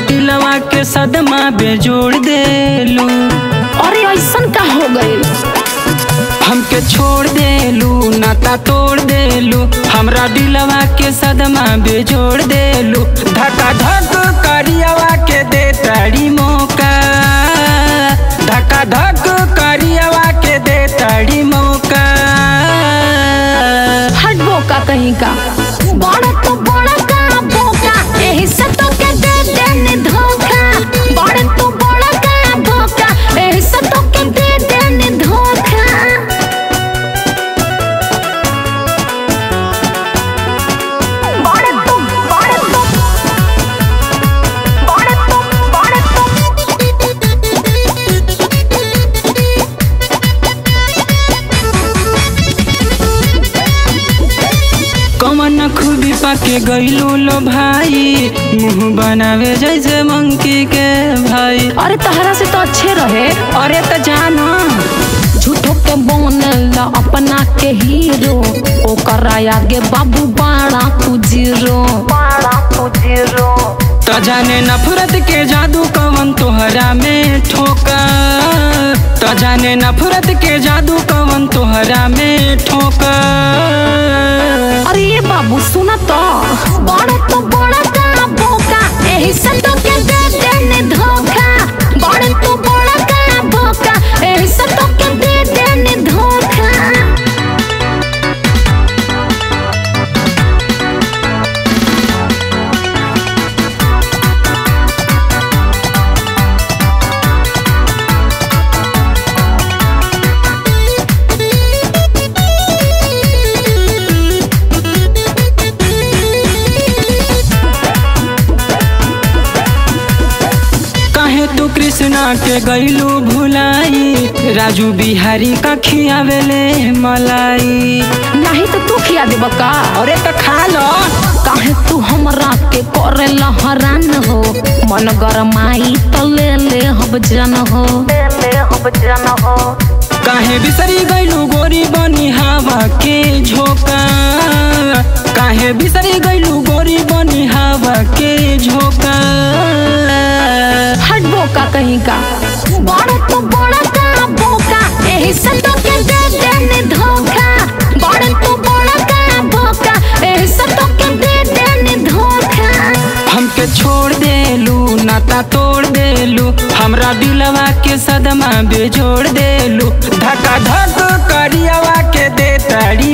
दिलवा के सदमा बेजोड़ देलू। अरे ऐसन का हो गई? हमके छोड़ देलू, नाता तोड़ देलू, हमरा दिलवा के सदमा बेजोड़ देलू। धक्का धक करियावा के दे ताड़ी मौका, धक्का धक करियावा के दे ताड़ी मौका। हट बोका कहीं का, बड़ा तो बड़ा का बोका, यही से तो के दे देने धोखा। बड़ा तो बड़ा का बोका, यही से तो के दे देने धोखा। कमन खूबी पाके गईलू लो भाई, मुँह बनावे जैसे मंकी के भाई। अरे तहरा से तो अच्छे रहे। अरे तो जानो झूठो के बोनेला अपना के हीरो, ओकर आगे बाबू बड़ा तू जीरो। तो जाने नफरत के जादू कवन तोहरा में ठोका, तो जाने नफरत के जादू कवन तोहरा में ठोका। अरे ये बाबू सुना तो, बड़ा तो बड़ा का बोका, यही से तो के दे देने धोखा। बड़ा तो बड़ा का बोका, यही से तो के दे देने धोखा। तू कृष्णा के गईलू भुलाई, राजू बिहारी का खियावेले मलाई। नहीं तो तू खिया दे बका। अरे तो खा लो। काहे तू हमरा के करे लहरान हो, मन गरमाई तो ले ले हब जन हो। काहे बिसरी गईलू गोरी बनी हवा के झोंका, काहे बिसरी गईलू गोरी बनी हवा के झोंका। हट बोका कहीं का, बड़ा तो बड़ा का बोका, यही से तो के दे देने धोखा। बड़ा तो बड़ा का बोका, यही से तो के दे देने धोखा। हमके छोड़ देलू, नाता तोड़ देलू, हमरा दिलवा के सदमा बेजोड़ देलू। धक्का धक करियावा के दे ताड़ी।